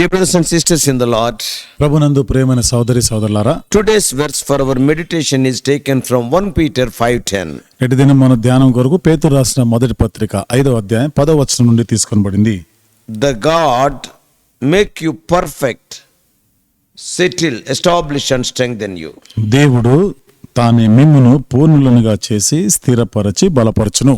Dear brothers and sisters in the Lord, ప్రభునందు ప్రియమైన సోదరి సోదరులారా, today's verse for our meditation is taken from 1 Peter 5:10. నేటి దినం మన ధ్యానం కొరకు పేతురు రాసిన మొదటి పత్రిక 5వ అధ్యాయం 10వ వచనం నుండి తీసుకొనబడింది. The God make you perfect, settle, establish and strengthen you. దేవుడు తానే మిమ్మును పూర్ణులనుగా చేసి స్థిరపరచి బలపరచును.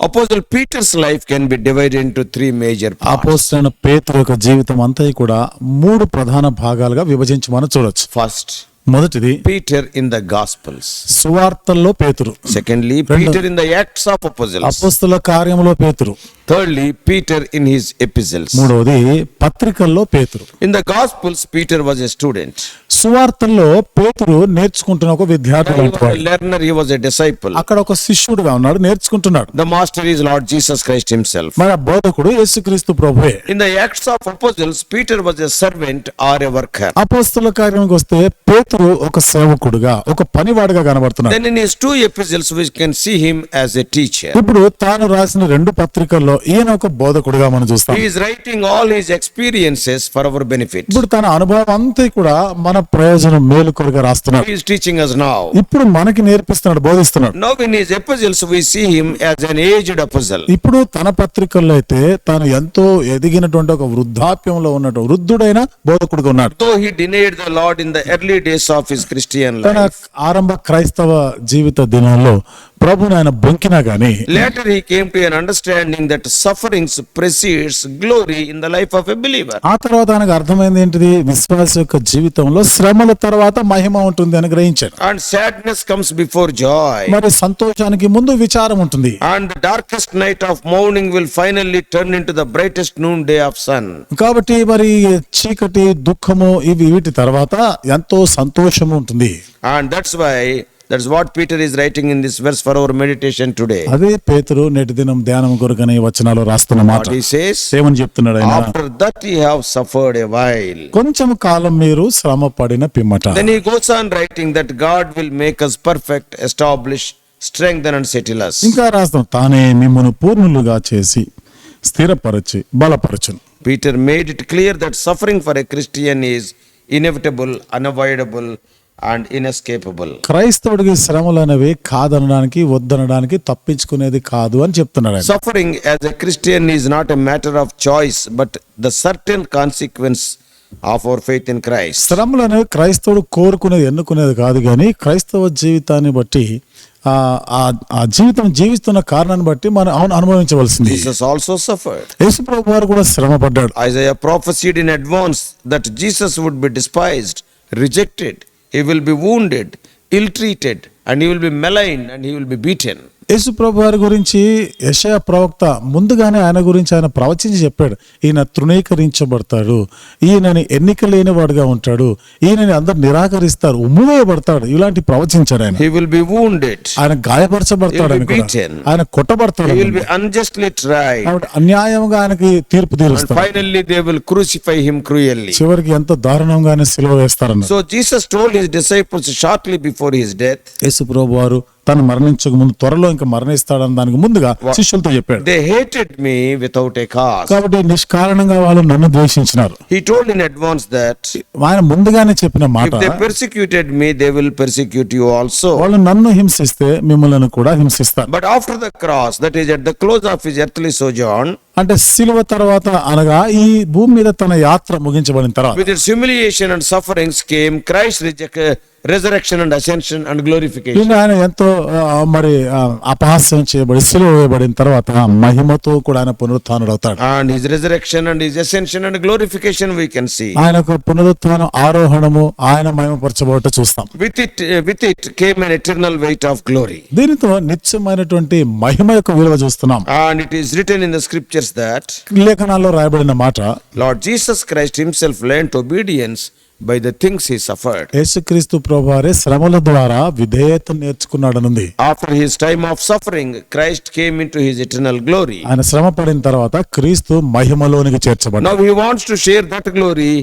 Apostle Peter's life can be divided into three major parts. అపోస్తలుడైన పేతురు యొక్క జీవితం అంతా కూడా 3 ప్రధాన భాగాలుగా విభజించమని చూడొచ్చు. First, మొదటిది Peter in the Gospels. సువార్తల్లో పేతురు. Secondly, Peter in the Acts of Apostles. అపోస్తల కార్యములో పేతురు. Thirdly, Peter in his epistles. మూడవది పత్రికల్లో పేతురు. In the Gospels, Peter was a student. సువార్తల్లో పేతురు నేర్చుకుంటున్న ఒక విద్యార్థి. He was a learner, he was a disciple. అక్కడ ఒక శిష్యుడుగా ఉన్నాడు, నేర్చుకుంటున్నాడు. The master is Lord Jesus Christ himself. మన బోధకుడు యేసుక్రీస్తు ప్రభువే. In the Acts of Apostles, Peter was a servant or a worker. అపోస్తల కార్యానికి వస్తే పేతురు ఒక సేవకుడుగా, ఒక పనివాడుగా కనబడుతున్నాడు. Then in his 2 epistles, we can see him as a teacher. ఇప్పుడు తాను రాసిన 2 పత్రికల్లో ఈయన ఒక బోధకుడుగా మనం చూస్తాం. He is writing all his experiences for our benefit. ఇప్పుడు తన అనుభవం అంతా కూడా మన ప్రయోజనం మేలు కొరగా రాస్తున్నాడు. He is teaching us now. ఇప్పుడు మనకి నేర్పిస్తున్నాడు, బోధిస్తున్నాడు. Now in his epistles, we see him as an aged apostle. ఇప్పుడు తన పత్రికల్లో అయితే తాను ఎంతో ఎదిగినటువంటి ఒక వృద్ధాప్యంలో ఉన్నట్టు వృద్ధుడైన బోధకుడుగా ఉన్నాడు. Though he denied the Lord in the early days of his Christian తన life, ఆరంభ క్రైస్తవ జీవిత దినాల్లో ప్రభుని ఆయన బొంకినా గాని later he came to an understanding that sufferings precedes glory in the life of a believer. ఆ తర్వాత ఆయనకు అర్థమైంది ఏంటిది? విశ్వాస యొక్క జీవితంలో శ్రమల తర్వాత మహిమ ఉంటుంది అని గ్రహించాడు. And sadness comes before joy. మరి సంతోషానికి ముందు విచారం ఉంటుంది. And the darkest night of mourning will finally turn into the brightest noonday of sun. కాబట్టి మరి చీకటి, దుఃఖము వీటి తర్వాత ఎంతో సంతోషము ఉంటుంది. And that's what Peter is writing in this verse for our meditation today. అదే పేతురు నేటి దినం ధ్యానం కొరకనే వచనాలు రాస్తున్న మాట. What he says, ఏమని చెప్తున్నాడు ఆయన? after that ye have suffered a while. కొంచెం కాలం మీరు శ్రమ పడిన పిమ్మట. Then he goes on writing that God will make us perfect, establish, strengthen and settle us. ఇంకా రాస్తాం, తానే మిమ్మును పూర్ణులుగా చేసి స్థిరపరచి బలపరచును. Peter made it clear that suffering for a Christian is inevitable, unavoidable and inescapable. క్రైస్తవుడికి శ్రమలు అనేవి కాదనడానికి, వద్దనడానికి, తప్పించుకునేది కాదు అని చెప్తున్నాడు ఆయన. Suffering as a Christian is not a matter of choice but the certain consequence of our faith in Christ. శ్రమలు అనేవి క్రైస్తవుడు కోరుకునేది, ఎన్నుకునేది కాదు, కానీ క్రైస్తవ జీవితాన్ని బట్టి ఆ జీవితం జీవిస్తున్న కారణాన్ని బట్టి మనం అనుభవించవలసింది. Jesus also suffered. యేసు ప్రభువు వారు కూడా శ్రమ పడ్డాడు. Isaiah prophesied in advance that Jesus would be despised, rejected, he will be wounded, ill-treated, and he will be maligned and he will be beaten. యేసు ప్రభు వారి గురించి యెషయా ప్రవక్త ముందుగానే ఆయన గురించి ఆయన ప్రవచించి చెప్పాడు. ఈయన తృణీకరించబడతాడు, ఈయనని ఎన్నిక లేని వాడుగా ఉంటాడు, ఈయనని అందరు నిరాకరిస్తారు, ఉమ్మివేయబడతాడు, ఇలాంటి ప్రవచించాడు ఆయన. He will be wounded, ఆయన గాయపరచబడతాడు, ఆయన కొట్టబడతాడు, he will be unjustly tried, అన్యాయంగా ఆయనకి తీర్పు and తీరుస్తాడు. finally they will crucify him cruelly. చివరికి ఎంతో దారుణంగానే సిలువ వేస్తారన్న. So Jesus told his disciples shortly before his death, యేసు ప్రభు వారు తను మరణించక ముందు, త్వరలో ఇంకా మరణిస్తాడని దానికి ముందుగా శిష్యులతో చెప్పాడు. they hated me without a cause. కాబట్టి నిష్కారణంగా వాళ్ళు నన్ను ద్వేషించినారు. He told in advance that ఆయన ముందుగానే చెప్పిన మాట, if they persecuted me they will persecute you also. వాళ్ళు నన్ను హింసిస్తే మిమ్మల్ని కూడా హింసిస్తారు. But after the cross, that is at the close of his earthly sojourn, అంటే సిలువ తర్వాత అనగా ఈ భూమి మీద తన యాత్ర ముగించబడిన తర్వాత with its humiliation and sufferings came Christ's resurrection and ascension and glorification. ఆయన ఎంతో మరి అపహాస్యం చేయబడి సిలువ వేయబడిన తర్వాత మహిమతో కూడా ఆయన పునరుత్థానుడవుతాడు. And his resurrection and his ascension and glorification we can see. ఆయనకు పునరుత్థానం, ఆరోహణము, ఆయన మహిమపరచబడట చూస్తాం. With it came an eternal weight of glory. దీనితో నిత్యమైనటువంటి మహిమ యొక్క విలువ చూస్తున్నాం. And it is written in the scriptures that లేఖనాల్లో రాయబడిన మాట, Lord Jesus Christ himself learned obedience by the things he suffered. యేసుక్రీస్తు ప్రభువారే శ్రమల ద్వారా విధేయత నేర్చుకున్నాడనుంది. After his time of suffering, Christ came into his eternal glory. ఆయన శ్రమ పడిన తర్వాత క్రీస్తు మహిమలోనికి చేర్చబడ్డాడు. Now he wants to share that glory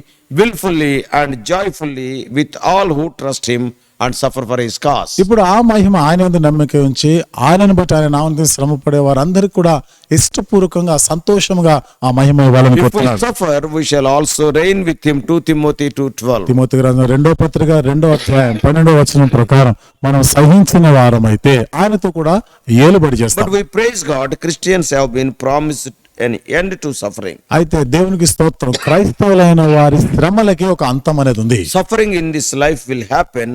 willfully and joyfully with all who trust him and suffer for his cause. ఇప్పుడు ఆ మహిమ ఆయన యందు నమ్మిక ఉంచి ఆయనను బట్టి ఆయన నామం శ్రమ పడే వారందరికీ కూడా ఇష్టపూర్వకంగా సంతోషంగా ఆ మహిమ ఇవ్వాలని If we కోరుతున్నాడు. suffer, we shall also reign with him. 2 Timothy 2:12. Timothy గ్రంథం 2వ పత్రిక 2వ అధ్యాయం 12వ వచనం ప్రకారం మనం సహించిన వారమైతే ఆయనతో కూడా ఏలుబడి చేస్తాం. But we praise God, Christians have been promised an end to suffering. అయితే దేవునికి స్తోత్రం, క్రైస్తవులైన వారి శ్రమలకి ఒక అంతం అనేది ఉంది. Suffering in this life will happen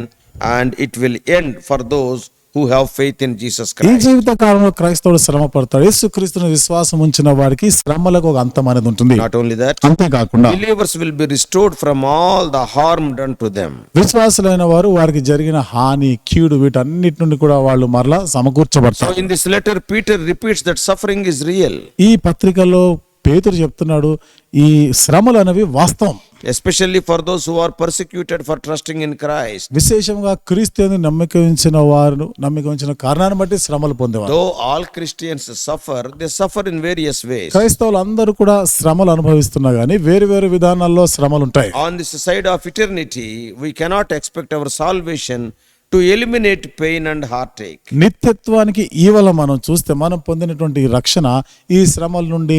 and it will end for those who have faith in Jesus ఈ Christ. జీవిత కాలంలో క్రైస్తవుడు శ్రమ పడతాడు. యేసుక్రీస్తును విశ్వాసం ఉంచిన వారికి శ్రమలకు ఒక అంతం అనేది ఉంటుంది. Not only that, అంతేకాకుండా believers will be restored from all the harm done to them. విశ్వాసులైన వారు వారికి జరిగిన హాని, కీడు వీటన్నిటి నుండి కూడా వాళ్ళు మరలా So సమకూర్చబడతారు. in this letter, Peter repeats that suffering is real, ఈ పత్రికలో పేతురు చెప్తున్నాడు ఈ శ్రమలు అనేవి వాస్తవం. especially for those who are persecuted for trusting in Christ. విశేషంగా క్రీస్తు యందు నమ్మిక ఉంచిన కారణాన్ని బట్టి శ్రమలు పొందేవారు. Though all Christians suffer, they suffer in various ways. క్రైస్తవులు అందరూ కూడా శ్రమలు అనుభవిస్తున్నా గానీ వేరు వేరు విధానాల్లో శ్రమలు ఉంటాయి. On this side of eternity, we cannot expect our salvation to eliminate pain and heartache. నిత్యత్వానికి ఈవల మనం చూస్తే మనం పొందినటువంటి ఈ రక్షణ ఈ శ్రమల నుండి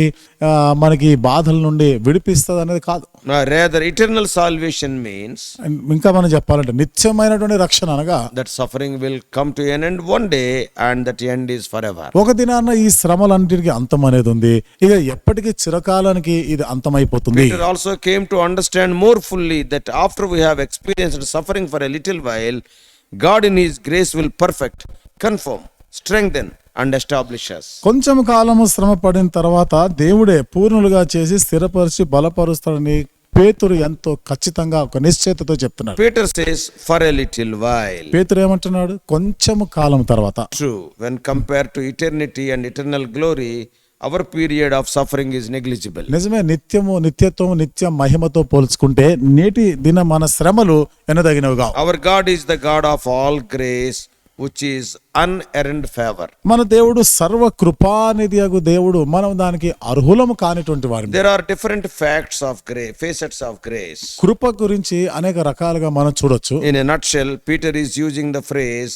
మనకి బాధల నుండి విడిపిస్తుంది అనేది కాదు. Rather, eternal salvation means ఇంకా మనం చెప్పాలంటే నిత్యమైనటువంటి రక్షణ అనగా that suffering will come to an end one day and that end is forever. ఒక దినాన ఈ శ్రమలన్నిటికీ అంతం అనేది ఉంది. ఇక ఎప్పటికీ చిరకాలానికి ఇది అంతమైపోతుంది. Peter also came to understand more fully that after we have experienced suffering for a little while, God in his grace will perfect, confirm, strengthen and establish us. కొంచెం కాలము శ్రమ పడిన తర్వాత దేవుడే పూర్ణులుగా చేసి స్థిరపరిచి బలపరుస్తాడని పేతురు ఎంతో ఖచ్చితంగా ఒక నిశ్చయతతో చెప్తున్నాడు. Peter says, for a little while. పేతురు ఏమంటున్నాడు? కొంచెము కాలం తర్వాత. True, when compared to eternity and eternal glory, our period of suffering is negligible. నిజమే, నిత్యత్వము నిత్య మహిమతో పోల్చుకుంటే నేటి దిన మన శ్రమలు ఎనదగినవిగా. Our God is the God of all grace, which is unearned favor. మన దేవుడు సర్వ కృపానిధియగు దేవుడు, మనం దానికి అర్హులము కానిటువంటి వారు. There are different facts of grace, facets of grace. కృప గురించి అనేక రకాలుగా మనం చూడొచ్చు. In a nutshell, Peter is using the phrase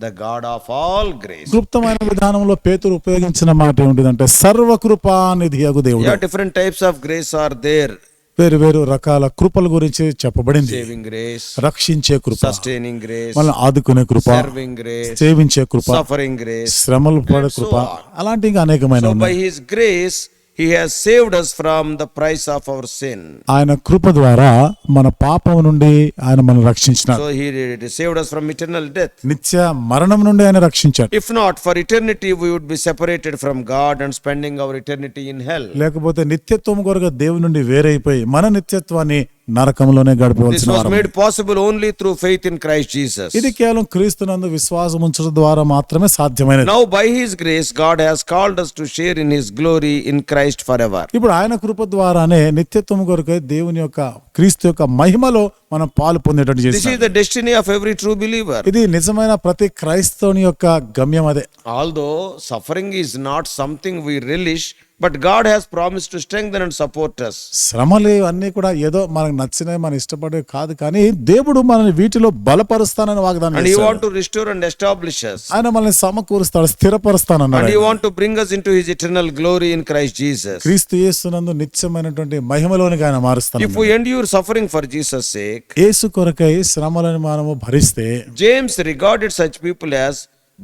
the God of all grace. క్లుప్తమైన విధానంలో పేతురు ఉపయోగించిన మాట ఏమిటంటే సర్వ కృపానిధియగు దేవుడు. Yeah, different types of grace are there. వేరు వేరు రకాల కృపల గురించి చెప్పబడింది. Saving grace, రక్షించే కృప, sustaining grace, మనల్ని ఆదుకునే కృప, serving grace, సేవించే కృప, suffering grace. శ్రమలు పడే కృప, అలాంటి ఇంకా అనేకమైన So by ఉన్నాయి. his grace, he has saved us from the price of our sin. ఆయన కృప ద్వారా మన పాపం నుండి ఆయన మనం రక్షించినాడు. So he saved us from eternal death. నిత్య మరణం నుండి ఆయన రక్షించాడు. If not, for eternity we would be separated from God and spending our eternity in hell. లేకపోతే నిత్యత్వం కొరకు దేవుని నుండి వేరైపోయి మన నిత్యత్వాన్ని నరకంలోనే This గడపవలసిన was వారం. made possible only through faith in Christ Jesus. ఇది కేవలం క్రీస్తునందు విశ్వాసం ఉంచడం ద్వారా మాత్రమే సాధ్యమైనది. Now by his grace, God has called us to share in his glory in Christ forever. ఇప్పుడు ఆయన కృప ద్వారానే నిత్యత్వం కొరకు దేవుని యొక్క క్రీస్తు యొక్క మహిమలో మనం పాలు పొందేటట్టు This is చేశాడు. the destiny of every true believer. ఇది నిజమైన ప్రతి క్రైస్తవుని యొక్క గమ్యం అదే. Although suffering is not something we relish, but God has promised to strengthen and support us. శ్రమలు అన్నీ కూడా ఏదో మనకు నచ్చినవి మనం ఇష్టపడే కాదు, కానీ దేవుడు మనల్ని వీటిలో బలపరుస్తానని వాగ్దానం And he చేశాడు. want to restore and establish us. ఆయన మనల్ని సమకూరుస్తాడు, స్థిరపరుస్తానన్నాడు. And he want to bring us into his eternal glory in Christ Jesus. క్రీస్తు యేసునందు నిత్యమైనటువంటి మహిమలోనికి ఆయన మారుస్తాడు. If we endure suffering for Jesus' sake, యేసు కొరకై శ్రమలను మనము భరిస్తే James regarded such people as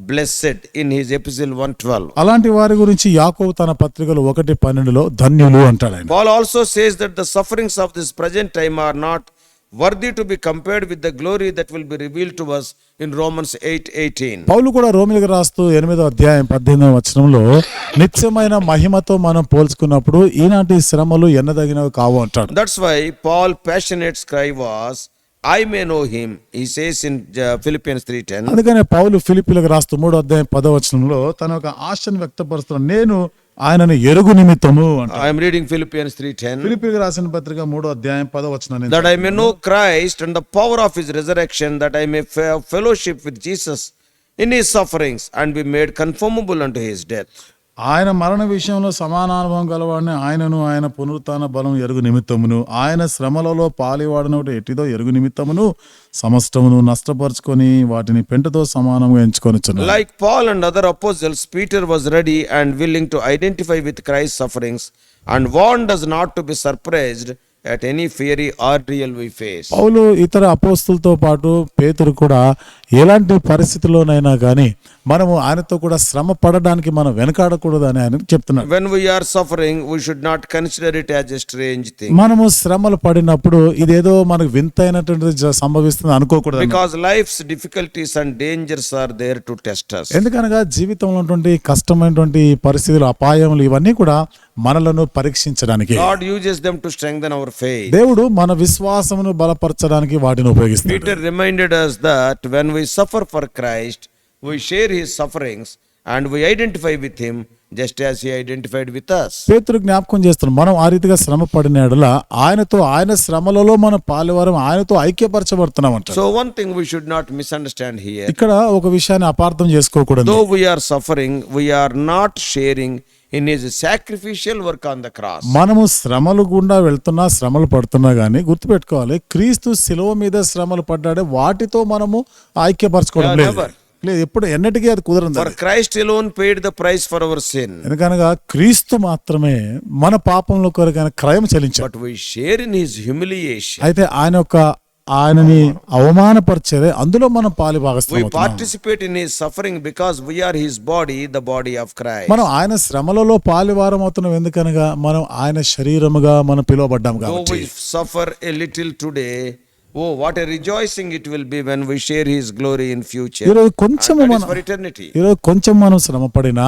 blessed in his epistle 1:12. అలాంటి వారి గురించి యాకోబు తన పత్రికలు 1:12 ధన్యులు అంటాడు ఆయన. Paul also says that the sufferings of this present time are not worthy to be compared with the glory that will be revealed to us in Romans 8:18. పౌలు కూడా రోమిలకు రాస్తూ 8వ అధ్యాయం 18వ వచనంలో నిత్యమైన మహిమతో మనం పోల్చుకున్నప్పుడు ఈనాటి శ్రమలు ఎన్నదగినవి కావు అంటాడు. That's why Paul passionate cry was, I may know him. He says in Philippians 3:10. అందుకనే పౌలు ఫిలిప్పీలకు రాస్తూ 3వ అధ్యాయం 10వ వచనంలో తన ఒక ఆశను వ్యక్తపరుస్తున్నాడు, నేను ఆయనను ఎరుగు నిమిత్తము అంటాడు. I am reading Philippians 3:10. ఫిలిప్పీలకు రాసిన పత్రిక 3వ అధ్యాయం 10వ వచనం. That I may know Christ and the power of his resurrection, that I may have fellowship with Jesus in his sufferings and be made conformable unto his death. ఆయన మరణ విషయంలో సమానానుభవం గలవాడిని ఆయనను ఆయన పునరుత్థాన బలం ఎరుగు నిమిత్తమును ఆయన శ్రమలలో పాలివాడనొకటి ఎట్టిదో ఎరుగు నిమిత్తమును సమస్తమును నష్టపరుచుకొని వాటిని పెంటతో సమానంగా ఎంచుకొనిచున్నాడు. Like Paul and other apostles, Peter was ready and willing to identify with Christ's sufferings and warned us not to be surprised at any fiery ordeal we face. పౌలు ఇతర అపోస్తులతో పాటు పేతురు కూడా ఎలాంటి పరిస్థితుల్లోనైనా కానీ మనము ఆయనతో కూడా శ్రమ పడడానికి మనం వెనకాడకూడదు అని ఆయన చెప్తున్నాడు. When we are suffering, we should not consider it as a strange thing. మనము శ్రమలు పడినప్పుడు ఇదేదో మనకు వింతైనటువంటి సంభవిస్తుంది అనుకోకూడదు. Because life's difficulties and dangers are there to test us. ఎందుకనగా జీవితంలో ఉన్నటువంటి కష్టమైనటువంటి పరిస్థితులు, అపాయములు ఇవన్నీ కూడా మనలను పరీక్షించడానికి God uses them to strengthen our faith. దేవుడు మన విశ్వాసమును బలపరచడానికి వాటిని ఉపయోగిస్తాడు. Peter reminded us that when we suffer for Christ, we share his sufferings and we identify with him just as he identified with us. పేతురు జ్ఞాపకం చేస్తున్నాడు, మనం ఆ రీతిగా శ్రమ పడిన యెడల ఆయనతో ఆయన శ్రమలలో మన పాలువారం ఆయనతో ఐక్యపరచబడుతున్నాం అంట. So one thing we should not misunderstand here. ఇక్కడ ఒక విషయాన్ని అపార్థం చేసుకోకూడదు. Though we are suffering, we are not sharing in his sacrificial work on the cross. మనము శ్రమలు గుండా వెళ్తున్నా, శ్రమలు పడుతున్నా గానీ గుర్తుపెట్టుకోవాలి, క్రీస్తు శిలువ మీద శ్రమలు పడ్డాడే వాటితో మనము ఐక్యపరచుకోవడం లేదు. ఎప్పుడు ఎన్నటికీ అది కుదరదు. For Christ alone paid the price for our sin. ఎందుకనగా క్రీస్తు మాత్రమే మన పాపంలో కొరకైన క్రయం చెల్లించాడు. But we share in his humiliation. అయితే ఆయనని అవమానపరిచేదే అందులో మనం పాలి We భాగస్వాములం. participate in his suffering because we are his body, the body of Christ. మనం ఆయన శ్రమలలో పాలివారం అవుతున్నాం. ఎందుకనగా మనం ఆయన శరీరముగా మనం పిలువబడ్డాం Though కాబట్టి. we suffer a little today, oh, what a rejoicing it will be when we share his glory in future. ఈరోజు కొంచెం And that is మనం for eternity. ఈరోజు కొంచెం మనం శ్రమ పడినా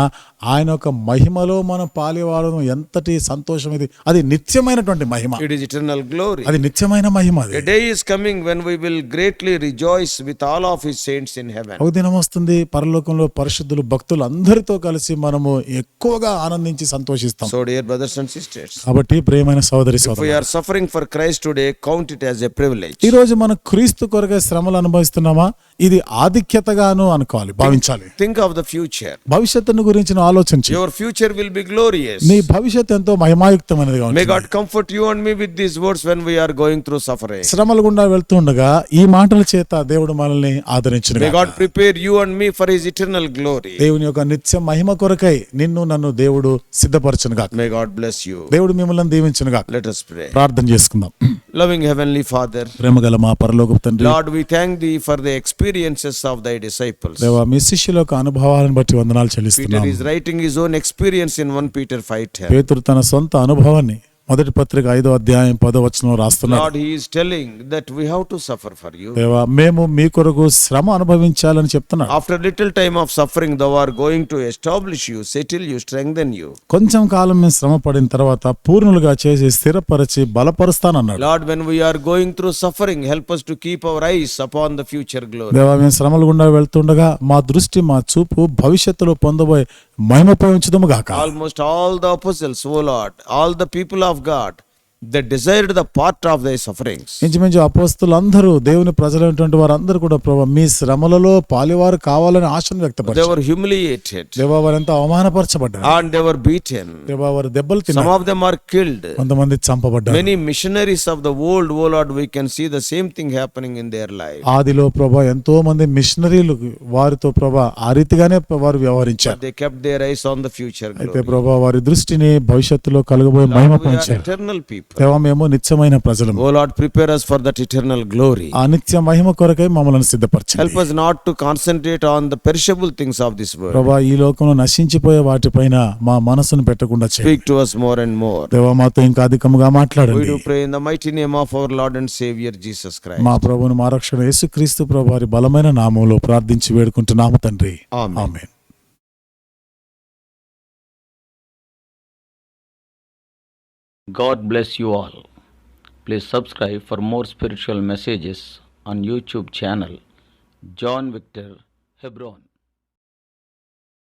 ఆయన యొక్క మహిమలో మనం పాలివారం ఎంతటి సంతోషం ఇది. అది నిత్యమైనటువంటి మహిమ, It is eternal glory. అది నిత్యమైన మహిమ. అది A day is coming when we will greatly rejoice with all of his saints in heaven. ఒక దినం వస్తుంది, పరలోకంలో పరిశుద్ధులు భక్తులు అందరితో కలిసి మనము ఎక్కువగా ఆనందించి సంతోషిస్తాం. So dear brothers and sisters, కాబట్టి ప్రియమైన సోదరి if we సోదరులు, are suffering for Christ today, count it as a privilege. ఈ రోజు మనం క్రీస్తు కొరకై శ్రమలు అనుభవిస్తున్నామా, ఇది ఆధిక్యతగాను అనుకోవాలి, భావించాలి. Think of the future. భవిష్యత్తును గురించి ఆలోచించి, Your future will be glorious. నీ భవిష్యత్తు ఎంతో మహిమాయుక్తమైనదిగా May ఉంటుంది. God comfort you and me with these words when we are going through suffering. శ్రమలు గుండా వెళ్తుండగా ఈ మాటల చేత దేవుడు మనల్ని ఆదరించును. May God prepare you and me for his eternal glory. దేవుని యొక్క నిత్య మహిమ కొరకై నిన్ను నన్ను దేవుడు సిద్ధపరచును గాక. May God bless you. దేవుడు మిమ్మల్ని దీవించును గాక. Let us pray. ప్రార్థన చేసుకుందాం. Loving heavenly Father, ప్రేమగల మా పరలోకపు తండ్రి, Lord, we thank thee for the experiences of thy disciples. దేవా మీ శిష్యుల యొక్క అనుభవాలను బట్టి వందనాలు Peter చెల్లిస్తున్నాం. is writing his own experience in 1 Peter 5:10. పేతురు తన సొంత అనుభవాన్ని మొదటి పత్రిక 5వ అధ్యాయం 10వ వచనంలో రాస్తున్నాడు. Lord, he is telling that we have to suffer for you. దేవా మేము మీ కొరకు శ్రమ అనుభవించాలని చెప్తున్నాడు. After little time of suffering, thou art going to establish you, settle you, strengthen you. కొంచెం కాలం మేము శ్రమ పడిన తర్వాత పూర్ణులుగా చేసి స్థిరపరిచి బలపరుస్తానన్నాడు. Lord, when we are going through suffering, help us to keep our eyes upon the future glory. దేవా మేము శ్రమల గుండా వెళ్తుండగా మా దృష్టి, మా చూపు భవిష్యత్తులో పొందబోయే మహిమపై ఉంచుదుము గాక. Almost all the apostles, O Lord, all the people of God, they desired the part of their sufferings. ఇంచుమించు అపోస్తలులు అందరూ, దేవుని ప్రజలైనటువంటి వారందరూ కూడా ప్రభువా మీ శ్రమలలో పాలివారు కావాలని ఆశను They వ్యక్తపరిచారు. were humiliated దేవా వారు ఎంతో అవమానపరచబడ్డారు. and they were beaten. దేవా వారు దెబ్బలు Some తిన్నారు. of them are killed. కొంతమంది చంపబడ్డారు. Many missionaries of the world, O Lord, we can see the same thing happening in their life. ఆదిలో ప్రభా ఎంతో మంది మిషనరీలు వారితో ప్రభా ఆ రీతిగానే వారు వ్యవహరించారు. But they kept their eyes on the future అయితే glory. ప్రభా వారి దృష్టిని భవిష్యత్తులో కలుగబోయే Lord, మహిమ we are ఉంచారు. eternal people. దేవా మేము నిత్యమైన ప్రజలము. O Lord, prepare us for that eternal glory. ఆ నిత్య మహిమ కొరకై మమ్మల్ని సిద్ధపరచండి. Help us not to concentrate on the perishable things of this world. ప్రభా ఈ లోకంలో నశించిపోయే వాటిపైన మా మనసును పెట్టకుండా చేయండి. Speak to us more and more. దేవా మాతో ఇంకా అధికముగా We మాట్లాడండి. do pray in the mighty name of our Lord and Savior Jesus Christ. మా ప్రభువును మా రక్షణ యేసుక్రీస్తు ప్రభు వారి బలమైన నామములో ప్రార్థించి వేడుకుంటున్నాము తండ్రి. Amen. Amen. God bless you all. Please subscribe for more spiritual messages on YouTube channel John Victor Hebron.